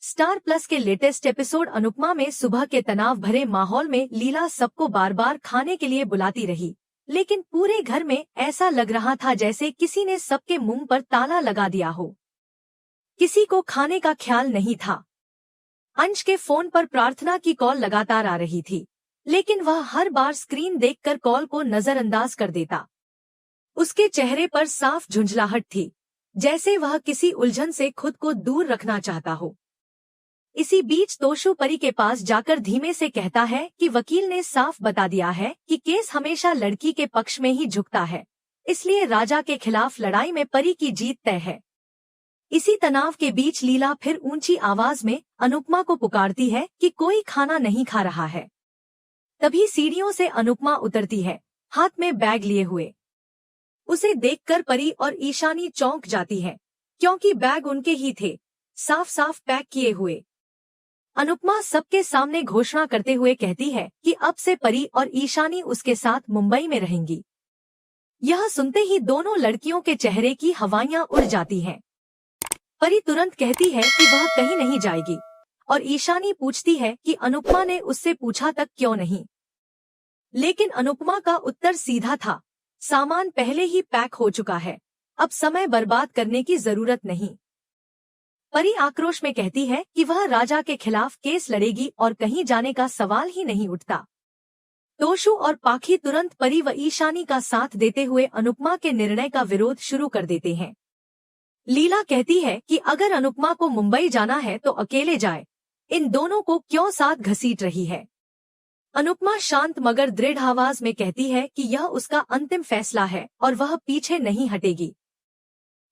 Star plus के latest episode Anupama में सुबह के तनाव भरे माहौल में लीला सबको बार बार खाने के लिए बुलाती रही, लेकिन पूरे घर में ऐसा लग रहा था जैसे किसी ने सबके मुंह पर ताला लगा दिया हो। किसी को खाने का ख्याल नहीं था। अंश के फोन पर प्रार्थना की कॉल लगातार आ रही थी, लेकिन वह हर बार स्क्रीन देखकर कॉल को नजरअंदाज कर देता। उसके चेहरे पर साफ झुंझलाहट थी, जैसे वह किसी उलझन से खुद को दूर रखना चाहता हो। इसी बीच तोशु परी के पास जाकर धीमे से कहता है कि वकील ने साफ बता दिया है कि केस हमेशा लड़की के पक्ष में ही झुकता है, इसलिए राजा के खिलाफ लड़ाई में परी की जीत तय है। इसी तनाव के बीच लीला फिर ऊंची आवाज में अनुपमा को पुकारती है कि कोई खाना नहीं खा रहा है। तभी सीढ़ियों से अनुपमा उतरती है, हाथ में बैग लिए हुए। उसे देखकर परी और ईशानी चौंक जाती है, क्योंकि बैग उनके ही थे, साफ साफ पैक किए हुए। अनुपमा सबके सामने घोषणा करते हुए कहती है कि अब से परी और ईशानी उसके साथ मुंबई में रहेंगी। यह सुनते ही दोनों लड़कियों के चेहरे की हवाइयां उड़ जाती हैं। परी तुरंत कहती है कि वह कहीं नहीं जाएगी, और ईशानी पूछती है कि अनुपमा ने उससे पूछा तक क्यों नहीं। लेकिन अनुपमा का उत्तर सीधा था, सामान पहले ही पैक हो चुका है, अब समय बर्बाद करने की जरूरत नहीं। परी आक्रोश में कहती है कि वह राजा के खिलाफ केस लड़ेगी और कहीं जाने का सवाल ही नहीं उठता। तोशु और पाखी तुरंत परी व ईशानी का साथ देते हुए अनुपमा के निर्णय का विरोध शुरू कर देते हैं। लीला कहती है कि अगर अनुपमा को मुंबई जाना है तो अकेले जाए, इन दोनों को क्यों साथ घसीट रही है। अनुपमा शांत मगर दृढ़ आवाज में कहती है कि यह उसका अंतिम फैसला है और वह पीछे नहीं हटेगी।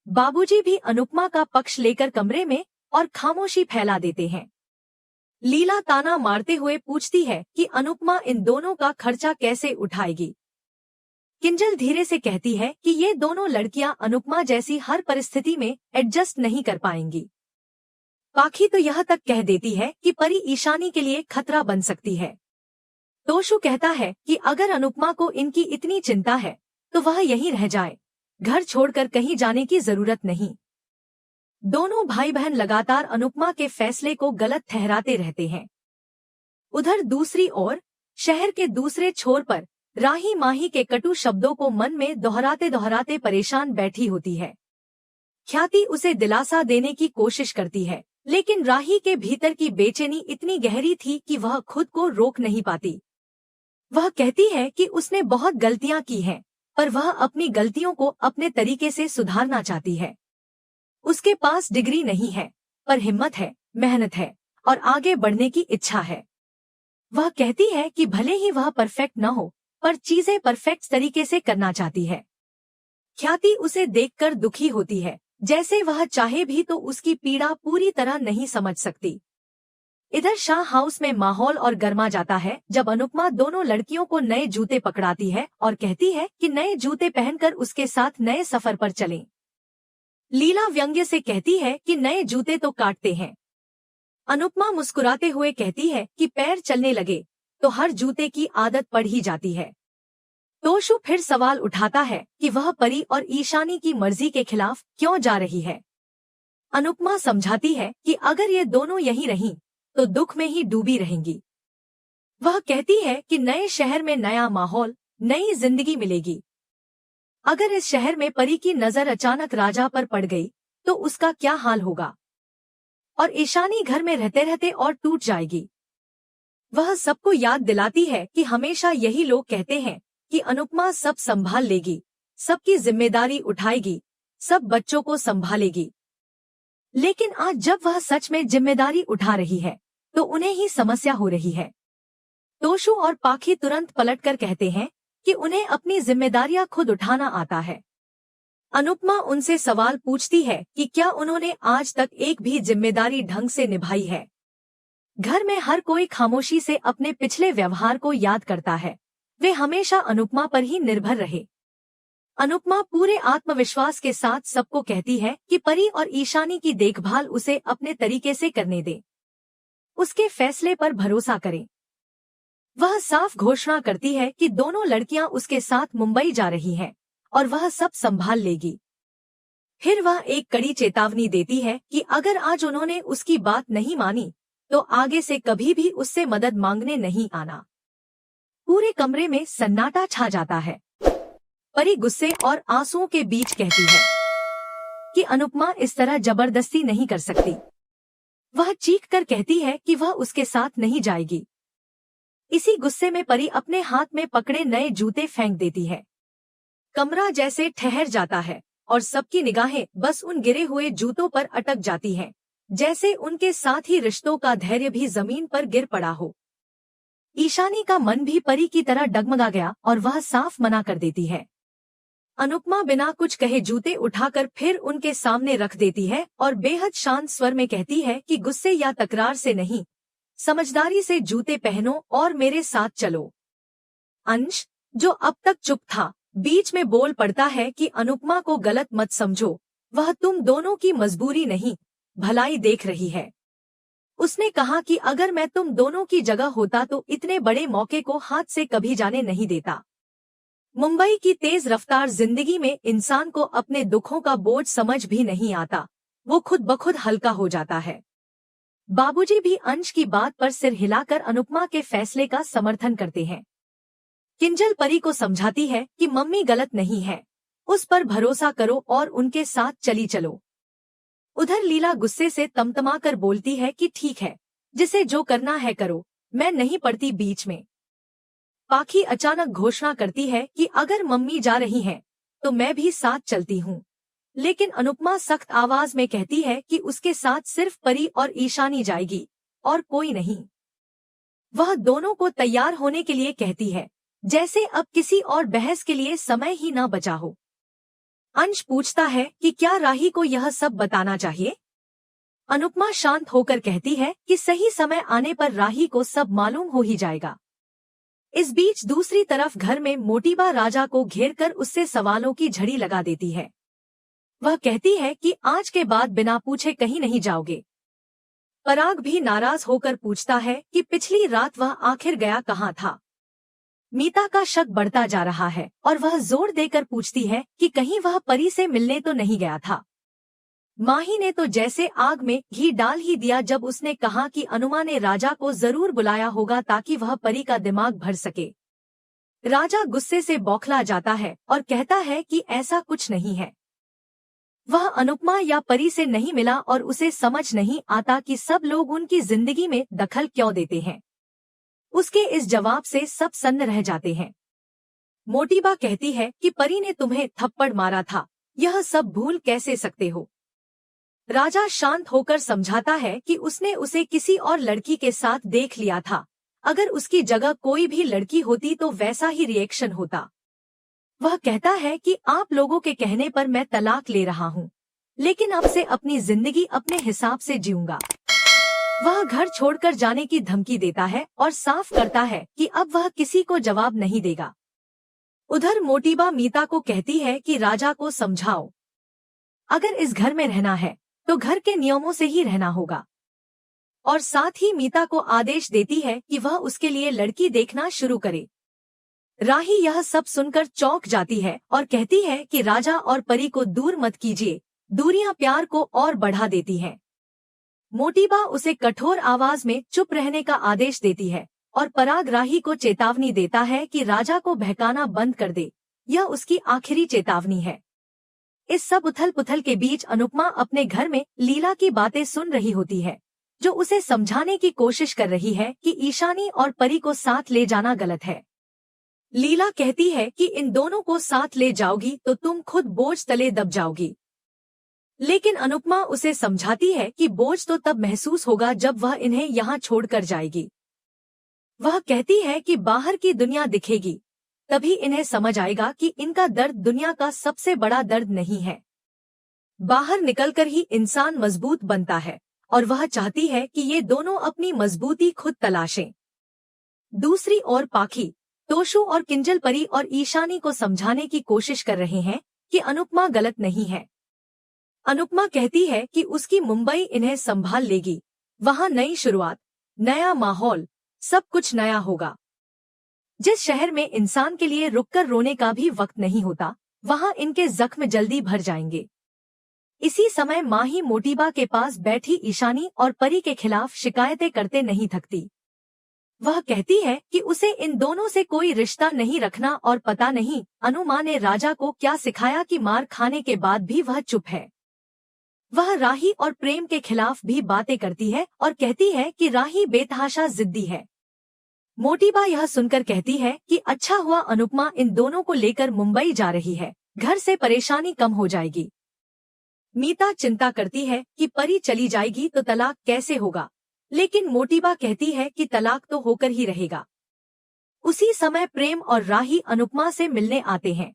बाबूजी भी अनुपमा का पक्ष लेकर कमरे में और खामोशी फैला देते हैं। लीला ताना मारते हुए पूछती है कि अनुपमा इन दोनों का खर्चा कैसे उठाएगी। किंजल धीरे से कहती है कि ये दोनों लड़कियां अनुपमा जैसी हर परिस्थिति में एडजस्ट नहीं कर पाएंगी। पाखी तो यह तक कह देती है कि परी ईशानी के लिए खतरा बन सकती है। तोशु कहता है कि अगर अनुपमा को इनकी इतनी चिंता है तो वह यहीं रह जाए, घर छोड़कर कहीं जाने की जरूरत नहीं। दोनों भाई बहन लगातार अनुपमा के फैसले को गलत ठहराते रहते हैं। उधर दूसरी ओर शहर के दूसरे छोर पर राही माही के कटु शब्दों को मन में दोहराते दोहराते परेशान बैठी होती है। ख्याति उसे दिलासा देने की कोशिश करती है, लेकिन राही के भीतर की बेचैनी इतनी गहरी थी कि वह खुद को रोक नहीं पाती। वह कहती है कि उसने बहुत गलतियां की हैं, पर वह अपनी गलतियों को अपने तरीके से सुधारना चाहती है। उसके पास डिग्री नहीं है, पर हिम्मत है, मेहनत है और आगे बढ़ने की इच्छा है। वह कहती है कि भले ही वह परफेक्ट न हो, पर चीजें परफेक्ट तरीके से करना चाहती है। ख्याति उसे देखकर दुखी होती है, जैसे वह चाहे भी तो उसकी पीड़ा पूरी तरह नहीं समझ सकती। इधर शाह हाउस में माहौल और गर्मा जाता है जब अनुपमा दोनों लड़कियों को नए जूते पकड़ाती है और कहती है कि नए जूते पहनकर उसके साथ नए सफर पर चलें। लीला व्यंग्य से कहती है कि नए जूते तो काटते हैं। अनुपमा मुस्कुराते हुए कहती है कि पैर चलने लगे तो हर जूते की आदत पड़ ही जाती है। तोशु फिर सवाल उठाता है कि वह परी और ईशानी की मर्जी के खिलाफ क्यों जा रही है। अनुपमा समझाती है कि अगर ये दोनों यहीं रहीं तो दुख में ही डूबी रहेंगी। वह कहती है कि नए शहर में नया माहौल, नई जिंदगी मिलेगी। अगर इस शहर में परी की नजर अचानक राजा पर पड़ गई तो उसका क्या हाल होगा, और ईशानी घर में रहते रहते और टूट जाएगी। वह सबको याद दिलाती है कि हमेशा यही लोग कहते हैं कि अनुपमा सब संभाल लेगी, सबकी जिम्मेदारी उठाएगी, सब बच्चों को संभालेगी। लेकिन आज जब वह सच में जिम्मेदारी उठा रही है तो उन्हें ही समस्या हो रही है। तोशु और पाखी तुरंत पलटकर कहते हैं कि उन्हें अपनी जिम्मेदारियां खुद उठाना आता है। अनुपमा उनसे सवाल पूछती है कि क्या उन्होंने आज तक एक भी जिम्मेदारी ढंग से निभाई है। घर में हर कोई खामोशी से अपने पिछले व्यवहार को याद करता है। वे हमेशा अनुपमा पर ही निर्भर रहे। अनुपमा पूरे आत्मविश्वास के साथ सबको कहती है कि परी और ईशानी की देखभाल उसे अपने तरीके से करने दे, उसके फैसले पर भरोसा करें। वह साफ घोषणा करती है कि दोनों लड़कियां उसके साथ मुंबई जा रही हैं और वह सब संभाल लेगी। फिर वह एक कड़ी चेतावनी देती है कि अगर आज उन्होंने उसकी बात नहीं मानी तो आगे से कभी भी उससे मदद मांगने नहीं आना। पूरे कमरे में सन्नाटा छा जाता है। परी गुस्से और आंसुओं के बीच कहती है कि अनुपमा इस तरह जबरदस्ती नहीं कर सकती। वह चीख कर कहती है कि वह उसके साथ नहीं जाएगी। इसी गुस्से में परी अपने हाथ में पकड़े नए जूते फेंक देती है। कमरा जैसे ठहर जाता है और सबकी निगाहें बस उन गिरे हुए जूतों पर अटक जाती हैं, जैसे उनके साथ ही रिश्तों का धैर्य भी जमीन पर गिर पड़ा हो। ईशानी का मन भी परी की तरह डगमगा गया और वह साफ मना कर देती है। अनुपमा बिना कुछ कहे जूते उठाकर फिर उनके सामने रख देती है और बेहद शांत स्वर में कहती है कि गुस्से या तकरार से नहीं, समझदारी से जूते पहनो और मेरे साथ चलो। अंश, जो अब तक चुप था, बीच में बोल पड़ता है कि अनुपमा को गलत मत समझो, वह तुम दोनों की मजबूरी नहीं, भलाई देख रही है। उसने कहा कि अगर मैं तुम दोनों की जगह होता तो इतने बड़े मौके को हाथ से कभी जाने नहीं देता। मुंबई की तेज रफ्तार जिंदगी में इंसान को अपने दुखों का बोझ समझ भी नहीं आता, वो खुद ब खुद हल्का हो जाता है। बाबूजी भी अंश की बात पर सिर हिलाकर अनुपमा के फैसले का समर्थन करते हैं। किंजल परी को समझाती है कि मम्मी गलत नहीं है, उस पर भरोसा करो और उनके साथ चली चलो। उधर लीला गुस्से से तमतमाकर बोलती है कि ठीक है, जिसे जो करना है करो, मैं नहीं पड़ती बीच में। पाखी अचानक घोषणा करती है कि अगर मम्मी जा रही हैं, तो मैं भी साथ चलती हूँ। लेकिन अनुपमा सख्त आवाज में कहती है कि उसके साथ सिर्फ परी और ईशानी जाएगी और कोई नहीं। वह दोनों को तैयार होने के लिए कहती है, जैसे अब किसी और बहस के लिए समय ही न बचा हो। अंश पूछता है कि क्या राही को यह सब बताना चाहिए। अनुपमा शांत होकर कहती है कि सही समय आने पर राही को सब मालूम हो ही जाएगा। इस बीच दूसरी तरफ घर में मोटीबा राजा को घेरकर उससे सवालों की झड़ी लगा देती है। वह कहती है कि आज के बाद बिना पूछे कहीं नहीं जाओगे। पराग भी नाराज होकर पूछता है कि पिछली रात वह आखिर गया कहाँ था। मीता का शक बढ़ता जा रहा है और वह जोर देकर पूछती है कि कहीं वह परी से मिलने तो नहीं गया था। माही ने तो जैसे आग में घी डाल ही दिया जब उसने कहा कि अनुमा ने राजा को जरूर बुलाया होगा ताकि वह परी का दिमाग भर सके। राजा गुस्से से बौखला जाता है और कहता है कि ऐसा कुछ नहीं है। वह अनुपमा या परी से नहीं मिला और उसे समझ नहीं आता कि सब लोग उनकी जिंदगी में दखल क्यों देते हैं। उसके इस जवाब से सब सन्न रह जाते हैं। मोटीबा कहती है कि परी ने तुम्हें थप्पड़ मारा था, यह सब भूल कैसे सकते हो। राजा शांत होकर समझाता है कि उसने उसे किसी और लड़की के साथ देख लिया था, अगर उसकी जगह कोई भी लड़की होती तो वैसा ही रिएक्शन होता। वह कहता है कि आप लोगों के कहने पर मैं तलाक ले रहा हूँ, लेकिन अब से अपनी जिंदगी अपने हिसाब से जीऊंगा। वह घर छोड़कर जाने की धमकी देता है और साफ करता है कि अब वह किसी को जवाब नहीं देगा। उधर मोटीबा मीता को कहती है कि राजा को समझाओ, अगर इस घर में रहना है तो घर के नियमों से ही रहना होगा। और साथ ही मीता को आदेश देती है कि वह उसके लिए लड़की देखना शुरू करे। राही यह सब सुनकर चौंक जाती है और कहती है कि राजा और परी को दूर मत कीजिए, दूरियां प्यार को और बढ़ा देती हैं। मोटीबा उसे कठोर आवाज में चुप रहने का आदेश देती है और पराग राही को चेतावनी देता है कि राजा को बहकाना बंद कर दे, यह उसकी आखिरी चेतावनी है। इस सब उथल पुथल के बीच अनुपमा अपने घर में लीला की बातें सुन रही होती है, जो उसे समझाने की कोशिश कर रही है कि ईशानी और परी को साथ ले जाना गलत है। लीला कहती है कि इन दोनों को साथ ले जाओगी तो तुम खुद बोझ तले दब जाओगी। लेकिन अनुपमा उसे समझाती है कि बोझ तो तब महसूस होगा जब वह इन्हें यहाँ छोड़कर जाएगी। वह कहती है कि बाहर की दुनिया दिखेगी, तभी इन्हें समझ आएगा कि इनका दर्द दुनिया का सबसे बड़ा दर्द नहीं है। बाहर निकलकर ही इंसान मजबूत बनता है और वह चाहती है कि ये दोनों अपनी मजबूती खुद तलाशें। दूसरी ओर पाखी, तोशु और किंजल परी और ईशानी को समझाने की कोशिश कर रहे हैं कि अनुपमा गलत नहीं है। अनुपमा कहती है कि उसकी मुंबई इन्हें संभाल लेगी, वहाँ नई शुरुआत, नया माहौल, सब कुछ नया होगा। जिस शहर में इंसान के लिए रुककर रोने का भी वक्त नहीं होता, वहाँ इनके जख्म जल्दी भर जाएंगे। इसी समय माही मोटीबा के पास बैठी ईशानी और परी के खिलाफ शिकायतें करते नहीं थकती। वह कहती है कि उसे इन दोनों से कोई रिश्ता नहीं रखना और पता नहीं अनुमा ने राजा को क्या सिखाया कि मार खाने के बाद भी वह चुप है। वह राही और प्रेम के खिलाफ भी बातें करती है और कहती है कि राही बेतहाशा जिद्दी है। मोटीबा यह सुनकर कहती है कि अच्छा हुआ अनुपमा इन दोनों को लेकर मुंबई जा रही है, घर से परेशानी कम हो जाएगी। मीता चिंता करती है कि परी चली जाएगी तो तलाक कैसे होगा, लेकिन मोटीबा कहती है कि तलाक तो होकर ही रहेगा। उसी समय प्रेम और राही अनुपमा से मिलने आते हैं।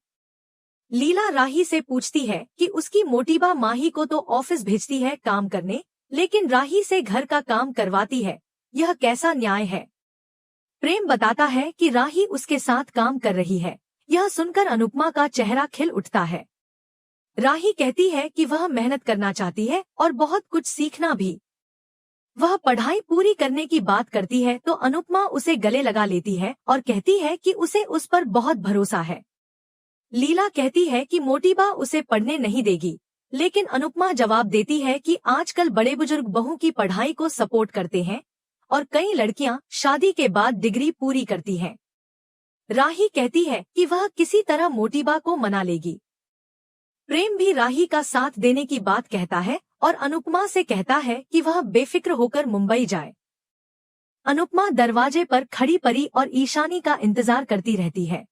लीला राही से पूछती है कि उसकी मोटीबा माही को तो ऑफिस भेजती है काम करने, लेकिन राही से घर का काम करवाती है, यह कैसा न्याय है। प्रेम बताता है कि राही उसके साथ काम कर रही है। यह सुनकर अनुपमा का चेहरा खिल उठता है। राही कहती है कि वह मेहनत करना चाहती है और बहुत कुछ सीखना भी। वह पढ़ाई पूरी करने की बात करती है तो अनुपमा उसे गले लगा लेती है और कहती है कि उसे उस पर बहुत भरोसा है। लीला कहती है कि मोटीबा उसे पढ़ने नहीं देगी, लेकिन अनुपमा जवाब देती है कि आजकल बड़े बुजुर्ग बहू की पढ़ाई को सपोर्ट करते हैं और कई लड़कियां शादी के बाद डिग्री पूरी करती हैं। राही कहती है कि वह किसी तरह मोटीबा को मना लेगी। प्रेम भी राही का साथ देने की बात कहता है और अनुपमा से कहता है कि वह बेफिक्र होकर मुंबई जाए। अनुपमा दरवाजे पर खड़ी परी और ईशानी का इंतजार करती रहती है।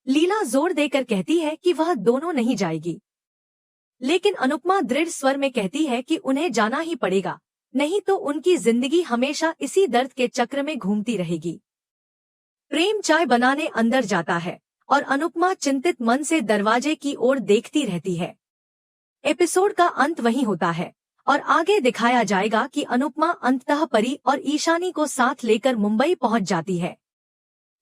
लीला जोर देकर कहती है कि वह दोनों नहीं जाएगी, लेकिन अनुपमा दृढ़ स्वर में कहती है कि उन्हें जाना ही पड़ेगा, नहीं तो उनकी जिंदगी हमेशा इसी दर्द के चक्र में घूमती रहेगी। प्रेम चाय बनाने अंदर जाता है और अनुपमा चिंतित मन से दरवाजे की ओर देखती रहती है। एपिसोड का अंत वहीं होता है और आगे दिखाया जाएगा कि अनुपमा अंततः परी और ईशानी को साथ लेकर मुंबई पहुंच जाती है।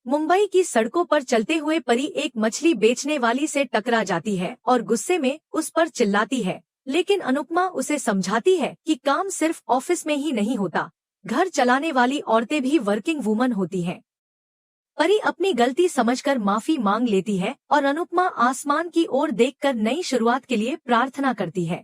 मुंबई की सड़कों पर चलते हुए परी एक मछली बेचने वाली से टकरा जाती है और गुस्से में उस पर चिल्लाती है, लेकिन अनुपमा उसे समझाती है कि काम सिर्फ ऑफिस में ही नहीं होता, घर चलाने वाली औरतें भी वर्किंग वुमन होती हैं। परी अपनी गलती समझकर माफी मांग लेती है और अनुपमा आसमान की ओर देखकर नई शुरुआत के लिए प्रार्थना करती है।